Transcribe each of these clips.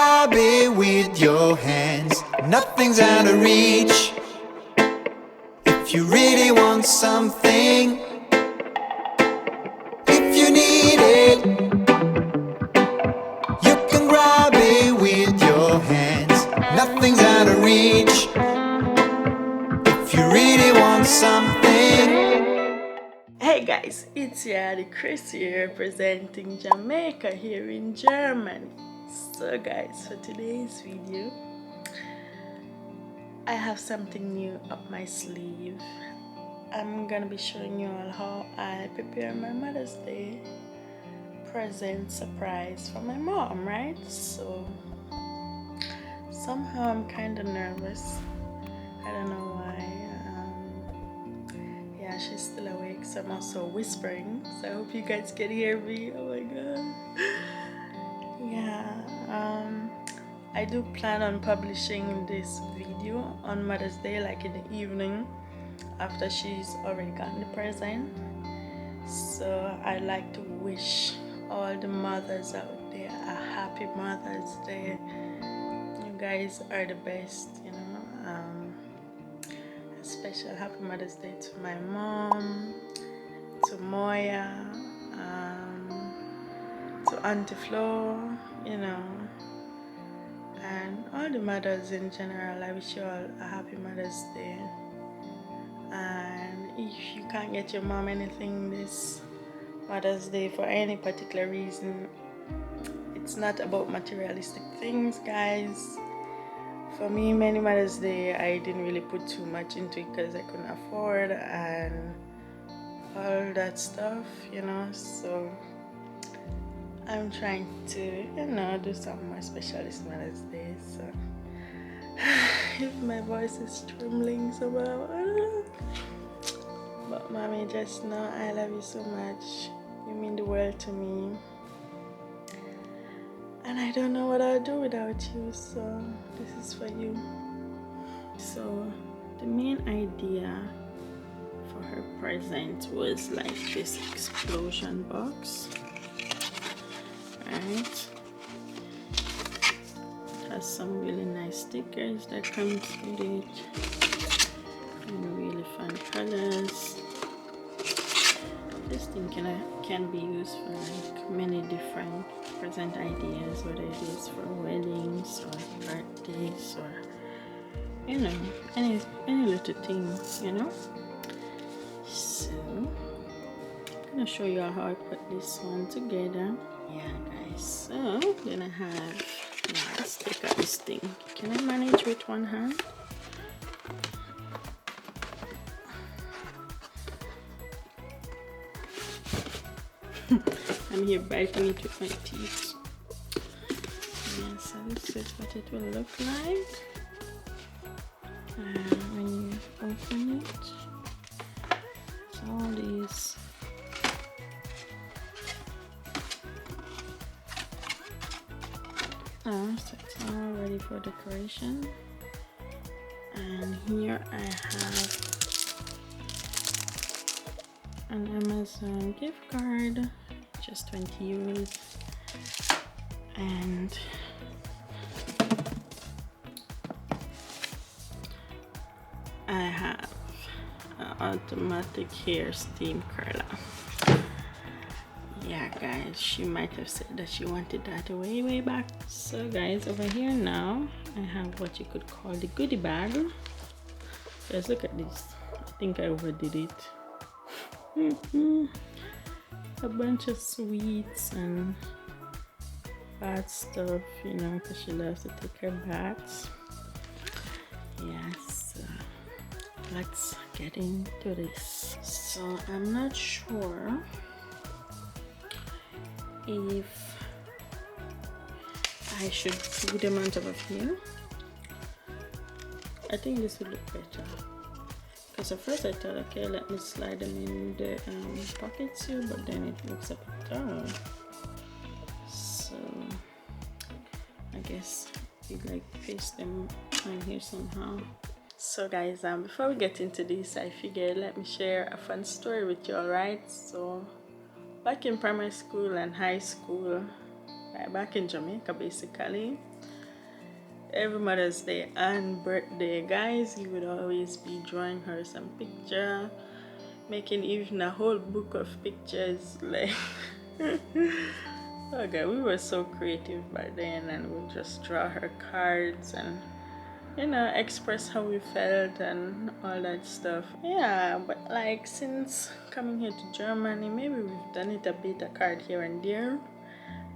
grab it with your hands. Nothing's out of reach. If you really want something, if you need it, you can grab it with your hands. Nothing's out of reach. If you really want something. Hey guys, it's Yadi Chris here representing Jamaica here in Germany. So guys, for today's video, I have something new up my sleeve. I'm gonna be showing you all how I prepare my Mother's Day present surprise for my mom, right? So somehow I'm kind of nervous. I don't know why. Yeah, she's still awake, so I'm also whispering, so I hope you guys can hear me. Oh my god. Yeah, I do plan on publishing this video on Mother's Day, like in the evening after she's already gotten the present. So I'd like to wish all the mothers out there a happy Mother's Day. You guys are the best, you know. Special happy Mother's Day to my mom, to Moya, to Auntie Flo, you know, and all the mothers in general. I wish you all a happy Mother's Day. And if you can't get your mom anything this Mother's Day for any particular reason, it's not about materialistic things, guys. For me, many Mother's Day, I didn't really put too much into it because I couldn't afford and all that stuff, you know. So I'm trying to, you know, do something more special this Mother's Day. So if my voice is trembling somehow, I don't know. But mommy, just know I love you so much. You mean the world to me. And I don't know what I'll do without you, so this is for you. So the main idea for her present was like this explosion box, right? It has some really nice stickers that comes with it and really fun colors. This thing can be used for like many different present ideas, whether it is for weddings or birthdays or, you know, any little thing, you know. So I'm gonna show you how I put this one together. Yeah guys, so then I have, yeah, let's take out this thing. Can I manage with one hand? I'm here biting it with my teeth. Yeah, so this is what it will look like when you open it. So all these so it's all ready for decoration. And here I have an Amazon gift card, just 20 euros, and I have an automatic hair steam curler. Yeah guys, she might have said that she wanted that way back. So guys, over here now I have what you could call the goodie bag. Guys, look at this. I think I overdid it. A bunch of sweets and bath stuff, you know, because she loves to take her baths. Yes, let's get into this. So I'm not sure if I should put them on top of here. I think this would look better. Because at first I thought, okay, let me slide them in the pockets here, but then it looks a bit dull. So I guess you like paste them on here somehow. So guys, before we get into this, I figured let me share a fun story with you, alright? So back in primary school and high school, back in Jamaica basically, every Mother's Day and birthday, guys, he would always be drawing her some picture, making even a whole book of pictures. Like, okay, we were so creative back then, and we'd just draw her cards and, you know, express how we felt and all that stuff. Yeah, but like since coming here to Germany, maybe we've done it a bit, a card here and there,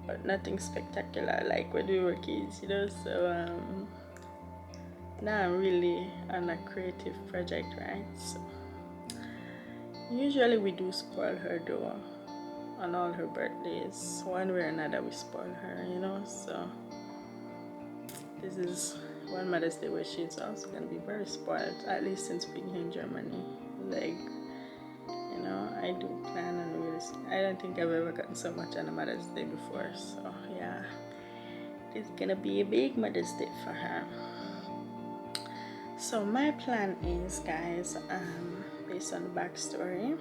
but nothing spectacular like when we were kids, you know. So now I'm really on a creative project, right? So usually we do spoil her though. On all her birthdays, one way or another we spoil her, you know. So this is one Mother's Day where she's also gonna be very spoiled, at least since being here in Germany. Like, you know, I do plan on really, I don't think I've ever gotten so much on a Mother's Day before. So yeah, it's gonna be a big Mother's Day for her. So my plan is, guys, based on the backstory,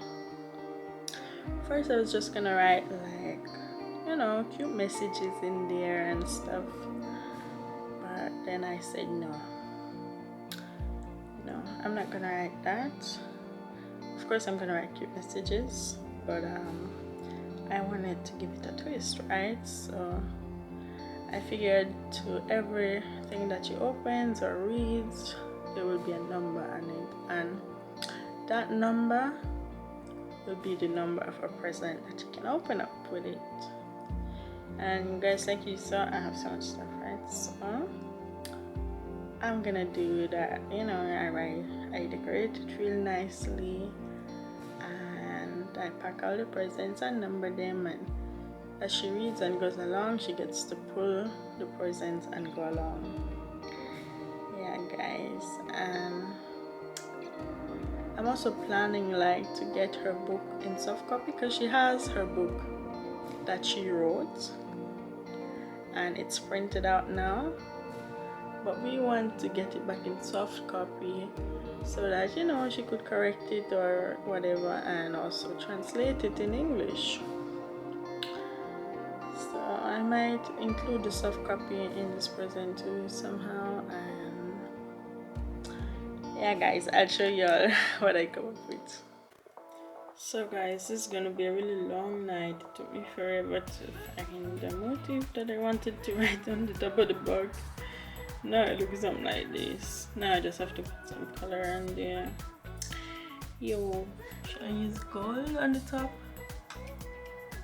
first I was just gonna write like, you know, cute messages in there and stuff, but then I said no, I'm not gonna write that. Of course I'm gonna write cute messages, but I wanted to give it a twist, right? So I figured to everything that she opens or reads, there will be a number on it, and that number will be the number of a present that you can open up with it. And guys, like you saw, I have so much stuff, right? So I'm gonna do that, you know, I decorate it real nicely, and I pack all the presents and number them, and as she reads and goes along, she gets to pull the presents and go along. Yeah, guys. I'm also planning like to get her book in soft copy, because she has her book that she wrote and it's printed out now, but we want to get it back in soft copy so that, you know, she could correct it or whatever, and also translate it in English. So I might include the soft copy in this present too somehow, and yeah, guys, I'll show y'all what I come up with. So guys, this is gonna be a really long night. It took me forever to find the motif that I wanted to write on the top of the book. Now it looks something like this. Now I just have to put some color on there. Yo, should I use gold on the top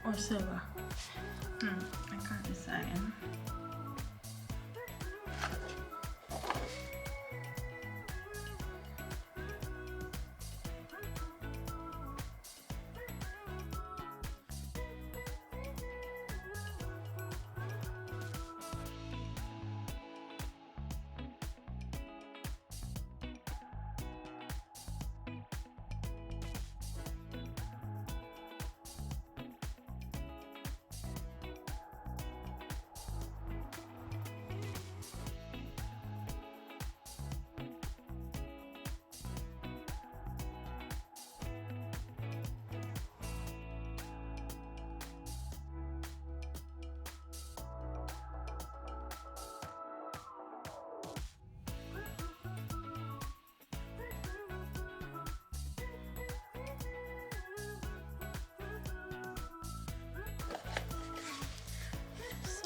or silver? I can't decide.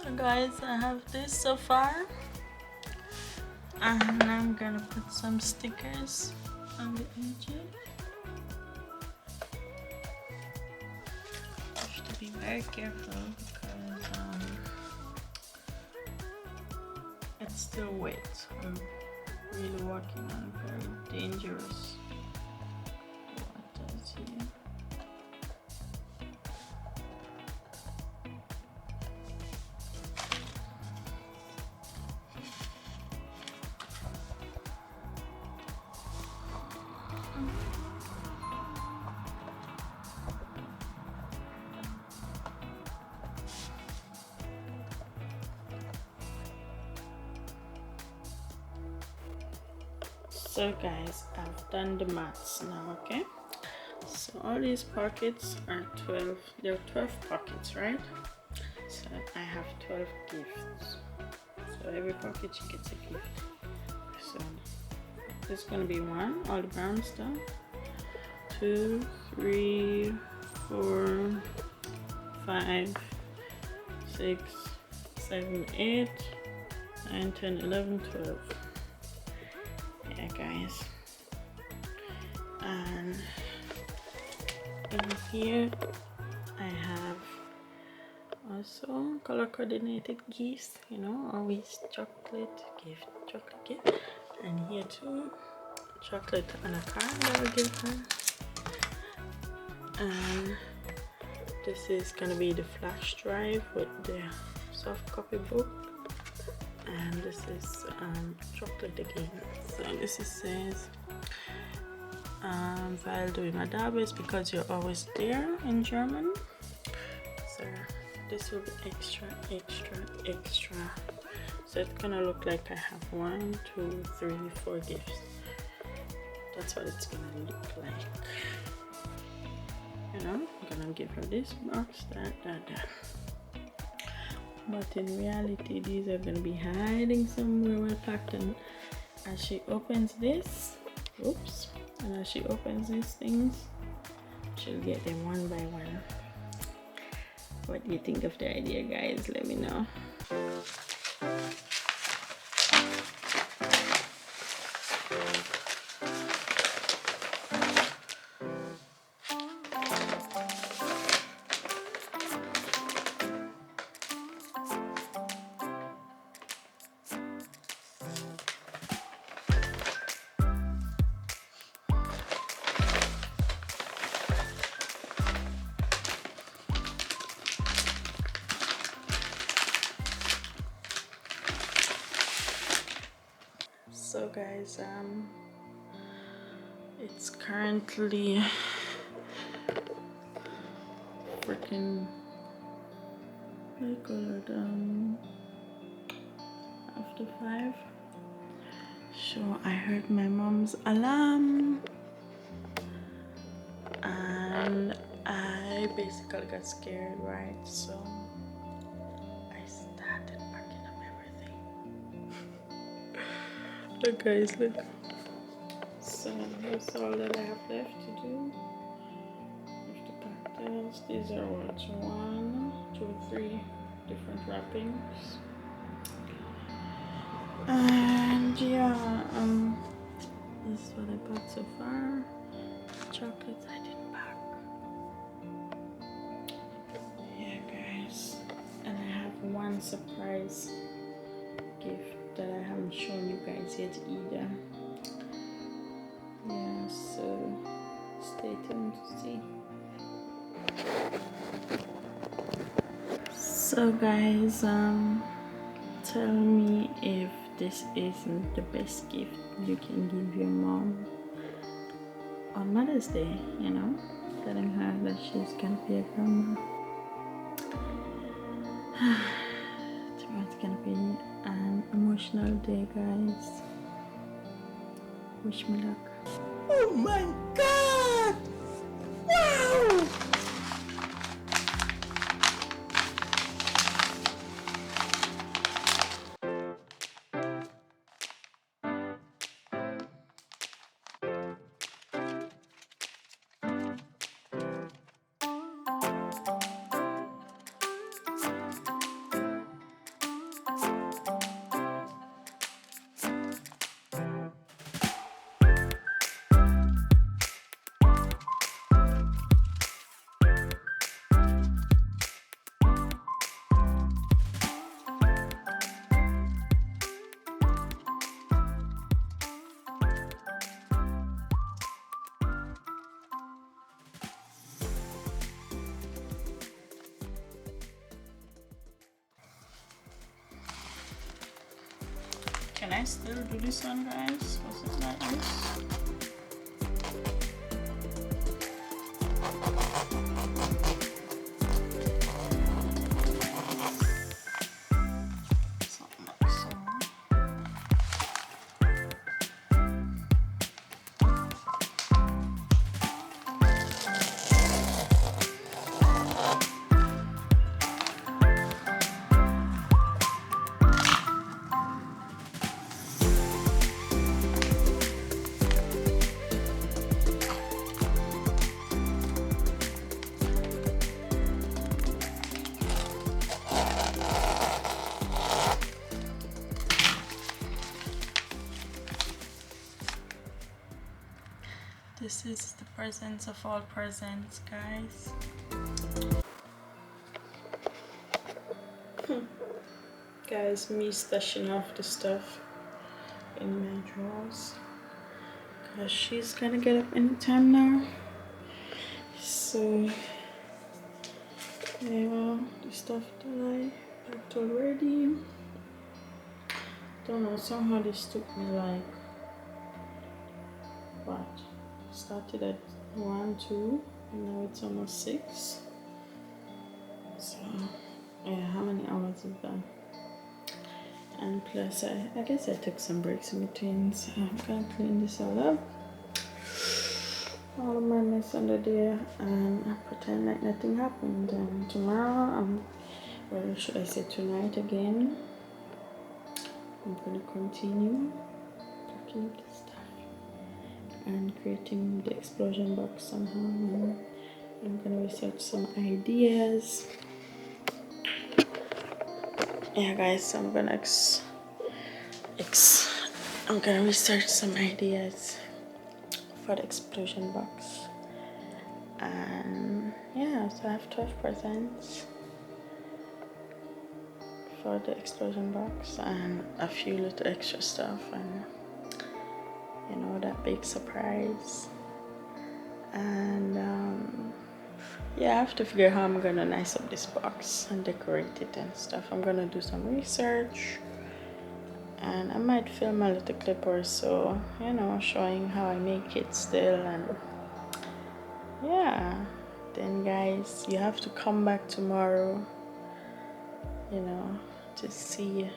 So guys, I have this so far, and I'm gonna put some stickers on the edges. You have to be very careful because it's still wet. I'm really working on very dangerous waters here. So guys, I've done the maths now, okay? So all these pockets are 12, there are 12 pockets, right? So I have 12 gifts. So So every package gets a gift. So this is gonna be 1, all the brown stuff. 2, 3, 4, 5, 6, 7, 8, 9, 10, 11, 12. Yeah, guys. And in here I have also color coordinated gifts, you know, always chocolate gift, and here too, chocolate and a card that I give her. And this is gonna be the flash drive with the soft copy book, and this is chocolate again. So this is says weil du immer da bist, because you're always there in German. So this will be extra. So it's gonna look like I have 1, 2, 3, 4 gifts. That's what it's gonna look like. You know, I'm gonna give her this box, that. But in reality, these are gonna be hiding somewhere well packed. And as she opens this, oops, and as she opens these things, she'll get them one by one. What do you think of the idea, guys? Let me know. So guys, it's currently freaking after 5. So I heard my mom's alarm and I basically got scared, right? So I started packing up everything. Look guys, look. So that's all that I have left to do. I have to pack this. These are what, 1, 2, 3 different wrappings. And yeah, this is what I bought so far. Chocolates I didn't pack. Yeah guys, and I have one surprise gift that I haven't shown you guys yet either. Yeah, so stay tuned to see. So guys, tell me if this isn't the best gift you can give your mom on Mother's Day, you know, telling her that she's gonna be a grandma. Tomorrow's gonna be an emotional day, guys. Wish me luck. Oh my God! Wow! Can I still do this one, guys? Was it like this? Something like so. This is the presents of all presents, guys. Guys, me stashing off the stuff in my drawers because she's gonna get up anytime now. So yeah, the stuff that I packed already. Don't know, somehow this took me like what? Started at 1, 2, and now it's almost 6. So yeah, how many hours is that? And plus I guess I took some breaks in between, so I'm gonna clean this all up, all of my mess under there, and I pretend like nothing happened. And tomorrow, well, should I say tonight again, I'm gonna continue packing up the stuff and creating the explosion box somehow. And I'm gonna research some ideas. Yeah, guys, so I'm gonna I'm gonna research some ideas for the explosion box. And yeah, so I have 12 presents for the explosion box and a few little extra stuff, and you know, that big surprise. And yeah, I have to figure how I'm gonna nice up this box and decorate it and stuff. I'm gonna do some research, and I might film a little clip or so, you know, showing how I make it still. And yeah, then guys, you have to come back tomorrow, you know, to see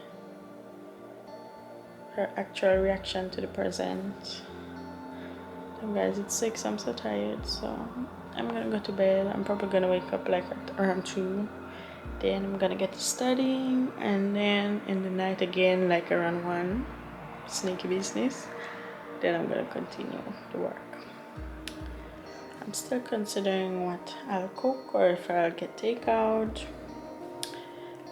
her actual reaction to the present. So guys, it's 6, I'm so tired, so I'm gonna go to bed. I'm probably gonna wake up like at around 2. Then I'm gonna get to studying, and then in the night again like around 1, sneaky business. Then I'm gonna continue the work. I'm still considering what I'll cook or if I'll get takeout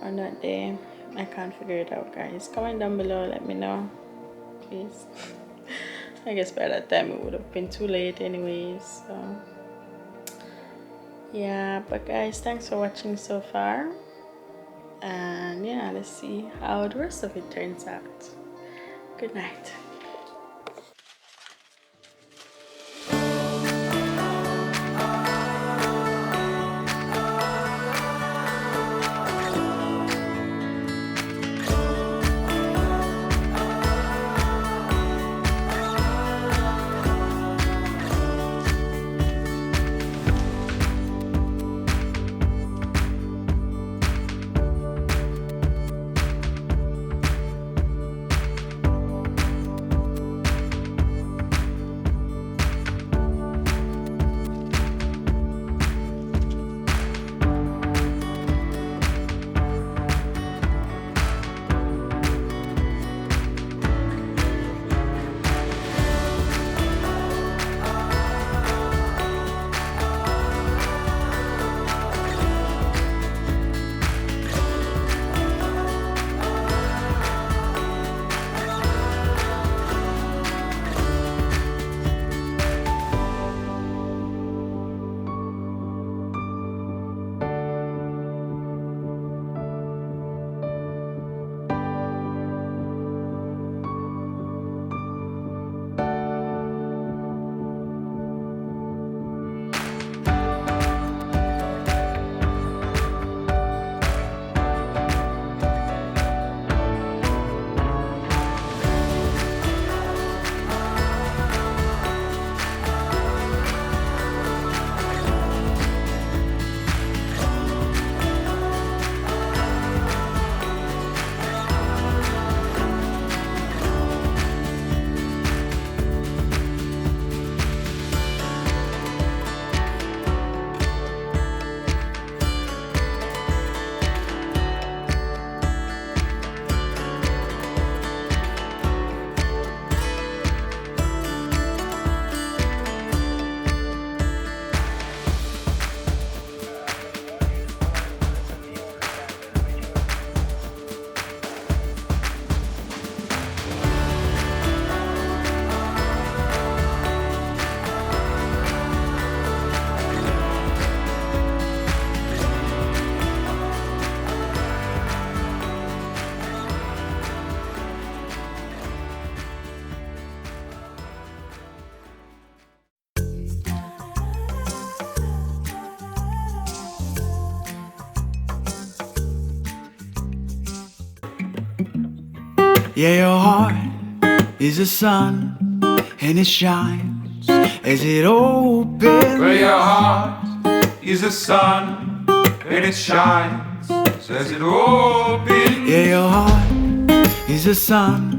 on that day. I can't figure it out, guys. Comment down below, let me know, please. I guess by that time it would have been too late anyways, so yeah. But guys, thanks for watching so far, and yeah, let's see how the rest of it turns out. Good night. Yeah, your heart is a sun, and it shines as it opens. Well, your heart is a sun, and it shines as it opens. Yeah, your heart is a sun,